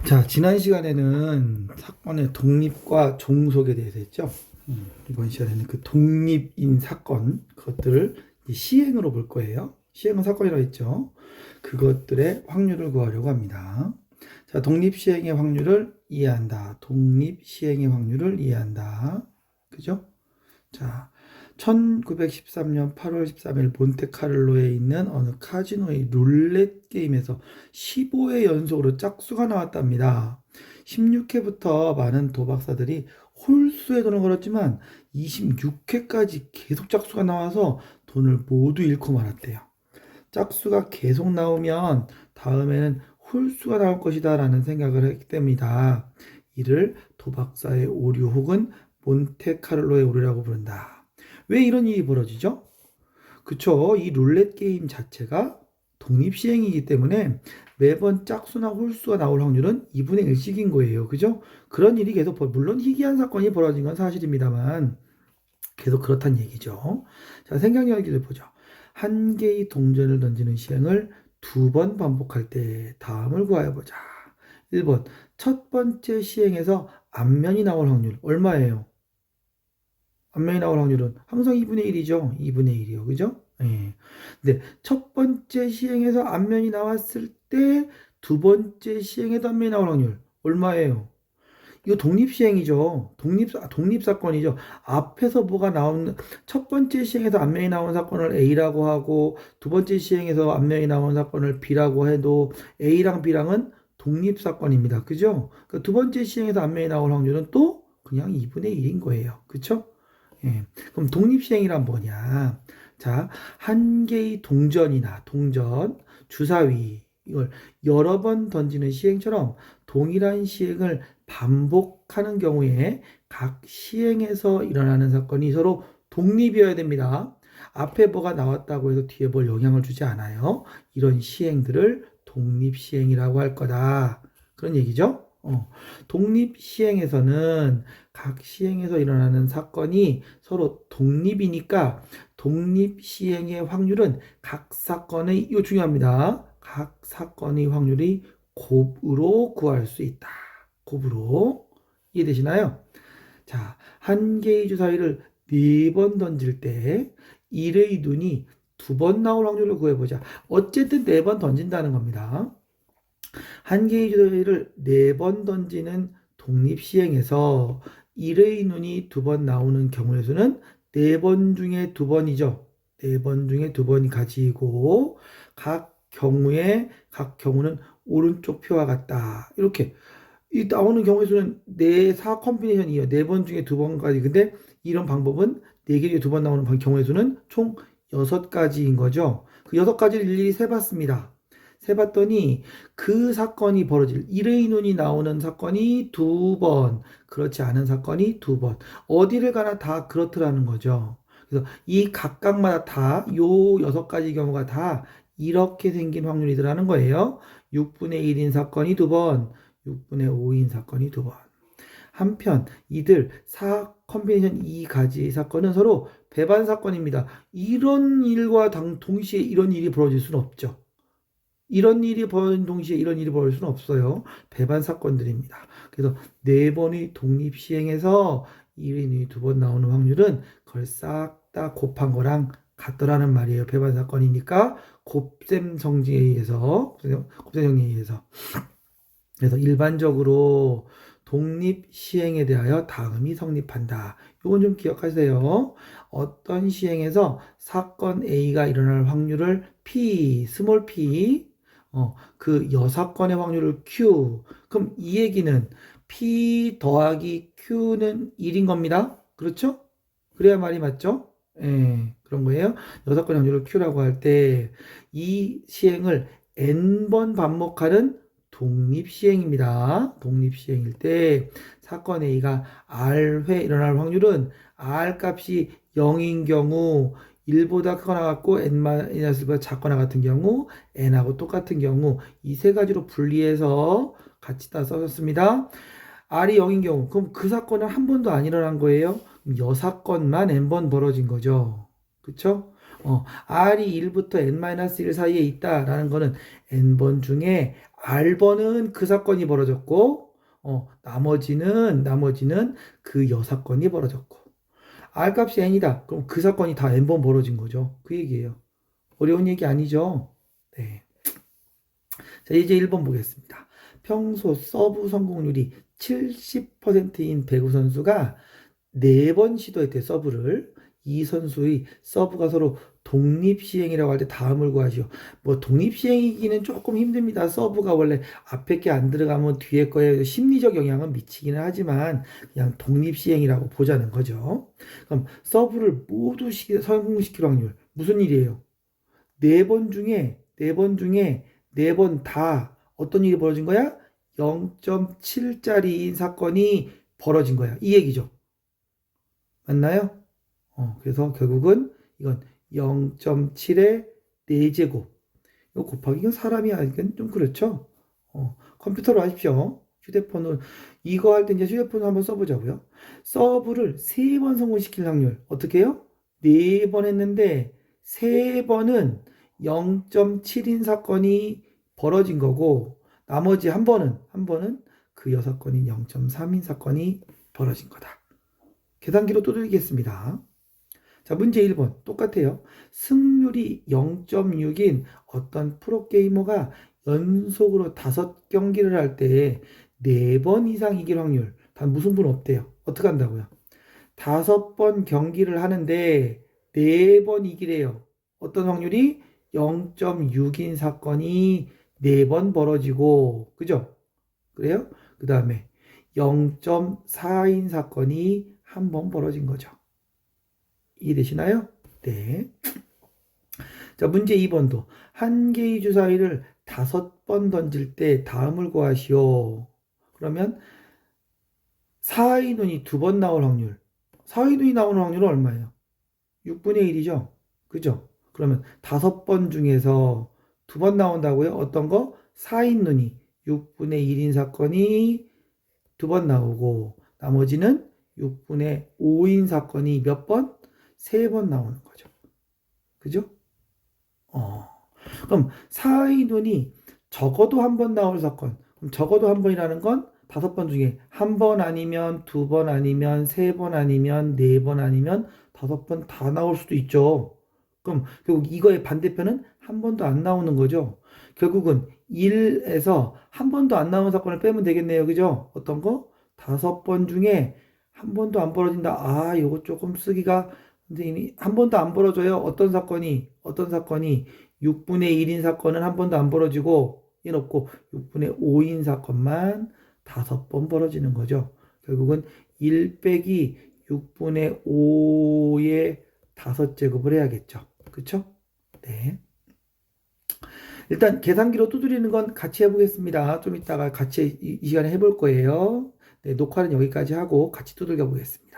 자, 지난 시간에는 사건의 독립과 종속에 대해서 했죠. 이번 시간에는 그 독립인 사건, 그것들을 이제 시행으로 볼 거예요. 시행은 사건이라고 했죠. 그것들의 확률을 구하려고 합니다. 자, 독립시행의 확률을 이해한다. 독립시행의 확률을 이해한다. 그죠? 자, 1913년 8월 13일 몬테카를로에 있는 어느 카지노의 룰렛 게임에서 15회 연속으로 짝수가 나왔답니다. 16회부터 많은 도박사들이 홀수의 돈을 걸었지만 26회까지 계속 짝수가 나와서 돈을 모두 잃고 말았대요. 짝수가 계속 나오면 다음에는 홀수가 나올 것이다 라는 생각을 했기 때문이다. 이를 도박사의 오류 혹은 몬테카를로의 오류라고 부른다. 왜 이런 일이 벌어지죠? 그쵸. 이 룰렛 게임 자체가 독립시행이기 때문에 매번 짝수나 홀수가 나올 확률은 2분의 1씩인 거예요. 그죠? 그런 일이 계속, 물론 희귀한 사건이 벌어진 건 사실입니다만, 계속 그렇다는 얘기죠. 자, 생각력을 보죠. 한 개의 동전을 던지는 시행을 2번 반복할 때 다음을 구하여보자. 1번, 첫 번째 시행에서 앞면이 나올 확률 얼마예요? 앞면이 나올 확률은 항상 2분의 1이죠. 2분의 1이요. 그죠? 예. 근데 첫 번째 시행에서 앞면이 나왔을 때 두 번째 시행에도 앞면이 나올 확률 얼마예요? 이거 독립시행이죠. 독립사건이죠. 앞에서 뭐가 나오는, 첫 번째 시행에서 앞면이 나온 사건을 A라고 하고, 두 번째 시행에서 앞면이 나온 사건을 B라고 해도 A랑 B랑은 독립사건입니다. 그죠? 그러니까 두 번째 시행에서 앞면이 나올 확률은 또 그냥 2분의 1인 거예요. 그쵸? 예. 그럼 독립시행이란 뭐냐? 자, 한 개의 동전, 주사위, 이걸 여러 번 던지는 시행처럼 동일한 시행을 반복하는 경우에 각 시행에서 일어나는 사건이 서로 독립이어야 됩니다. 앞에 뭐가 나왔다고 해서 뒤에 뭘 영향을 주지 않아요. 이런 시행들을 독립시행이라고 할 거다. 그런 얘기죠. 독립시행에서는 각 시행에서 일어나는 사건이 서로 독립이니까 독립시행의 확률은 각 사건의, 이거 중요합니다. 각 사건의 확률이 곱으로 구할 수 있다. 곱으로. 이해되시나요? 자, 한 개의 주사위를 4번 던질 때 1의 눈이 2번 나올 확률을 구해보자. 어쨌든 4번 던진다는 겁니다. 한 개의 주사위를 4번 던지는 독립시행에서 1의 눈이 2번 나오는 경우의 수는 4번 중에 2번이죠. 4번 중에 2번이 가지고 각 경우는 오른쪽 표와 같다. 이렇게 이 나오는 경우의 수는 4 컴비네이션이에요. 4번 중에 2번까지. 근데 이런 방법은 4개 중에 2번 나오는 경우의 수는 총 6가지인 거죠. 그 6가지를 일일이 세봤습니다. 세봤더니 그 사건이 벌어질 1의 눈이 나오는 사건이 2번, 그렇지 않은 사건이 2번. 어디를 가나 다 그렇더라는 거죠. 그래서 이 각각마다 다 요 6가지 경우가 다 이렇게 생긴 확률이더라는 거예요. 6분의 1인 사건이 2번, 6분의 5인 사건이 2번. 한편 이들 4 컴비네이션 2가지 사건은 서로 배반 사건입니다. 이런 일과 동시에 이런 일이 벌어질 수는 없죠. 이런 일이 벌어진 동시에 이런 일이 벌어질 수는 없어요. 배반 사건들입니다. 그래서 4번의 독립시행에서 1인이 2번 나오는 확률은 그걸 싹 다 곱한 거랑 같더라는 말이에요. 배반 사건이니까 곱셈 정리에 의해서. 그래서 일반적으로 독립시행에 대하여 다음이 성립한다. 이건 좀 기억하세요. 어떤 시행에서 사건 A가 일어날 확률을 P, 스몰 p, 그 여사건의 확률을 Q. 그럼 이 얘기는 P 더하기 Q는 1인 겁니다. 그렇죠? 그래야 말이 맞죠? 예, 그런 거예요. 여사건의 확률을 Q라고 할 때 이 시행을 N번 반복하는 독립시행입니다. 독립시행일 때 사건 A가 R회 일어날 확률은 R 값이 0인 경우 1보다 크거나 같고 n-1보다 작거나 같은 경우 n하고 똑같은 경우 이 세 가지로 분리해서 같이 다 써줬습니다. R이 0인 경우 그럼 그 사건은 한 번도 안 일어난 거예요. 여사건만 n번 벌어진 거죠. 그쵸? R이 1부터 n-1 사이에 있다라는 거는 n번 중에 R번은 그 사건이 벌어졌고, 나머지는 그 여사건이 벌어졌고. R값이 n이다. 그럼 그 사건이 다 n번 벌어진 거죠. 그 얘기예요. 어려운 얘기 아니죠? 네. 자, 이제 1번 보겠습니다. 평소 서브 성공률이 70%인 배구 선수가 4번 시도했대, 서브를. 이 선수의 서브가 서로 독립시행이라고 할 때 다음을 구하시오. 뭐 독립시행이기는 조금 힘듭니다. 서브가 원래 앞에 게 안 들어가면 뒤에 거에 심리적 영향은 미치기는 하지만 그냥 독립시행이라고 보자는 거죠. 그럼 서브를 모두 성공시킬 확률 무슨 일이에요? 4번 다 어떤 일이 벌어진 거야? 0.7짜리인 사건이 벌어진 거야. 이 얘기죠. 맞나요? 그래서 결국은 이건 0.7의 4제곱. 이거 곱하기 이건 사람이 하기엔 좀 그렇죠? 컴퓨터로 하십시오. 휴대폰은 이거 할 때 이제 휴대폰을 한번 써보자고요. 서브를 3번 성공시킬 확률 어떻게 해요? 4번 했는데 3번은 0.7인 사건이 벌어진 거고 나머지 한 번은 그 6건인 0.3인 사건이 벌어진 거다. 계산기로 두들기겠습니다. 자, 문제 1번 똑같아요. 승률이 0.6인 어떤 프로게이머가 연속으로 5경기를 할 때 4번 이상 이길 확률 단 무승부는 없대요. 어떻게 한다고요? 5번 경기를 하는데 4번 이기래요. 어떤 확률이? 0.6인 사건이 4번 벌어지고, 그죠? 그래요? 그 다음에 0.4인 사건이 한 번 벌어진 거죠. 이해되시나요? 네. 자, 문제 2번도 한 개의 주사위를 5번 던질 때 다음을 구하시오. 그러면 사의 눈이 2번 나올 확률. 사의 눈이 나오는 확률은 얼마예요? 6분의 1이죠. 그죠? 그러면 5번 중에서 2번 나온다고요? 어떤 거? 사인 눈이 6분의 1인 사건이 2번 나오고 나머지는 6분의 5인 사건이 몇 번? 3번 나오는 거죠. 그죠? 그럼 사의 눈이 적어도 한 번 나올 사건. 그럼 적어도 한 번이라는 건 5번 중에 한 번 아니면 2번 아니면 3번 아니면 4번 아니면 5번 다 나올 수도 있죠. 그럼 결국 이거의 반대편은 한 번도 안 나오는 거죠. 결국은 1에서 한 번도 안 나오는 사건을 빼면 되겠네요. 그죠? 어떤 거? 5번 중에 한 번도 안 벌어진다. 아, 요거 조금 쓰기가 선생님이 한 번도 안 벌어져요. 어떤 사건이 6분의 1인 사건은 한 번도 안 벌어지고 얘는 없고 6분의 5인 사건만 5번 벌어지는 거죠. 결국은 1 빼기 6분의 5의 5제곱을 해야겠죠. 그쵸? 네. 일단 계산기로 두드리는 건 같이 해보겠습니다. 좀 이따가 같이 이 시간에 해볼 거예요. 네, 녹화는 여기까지 하고 같이 두들겨 보겠습니다.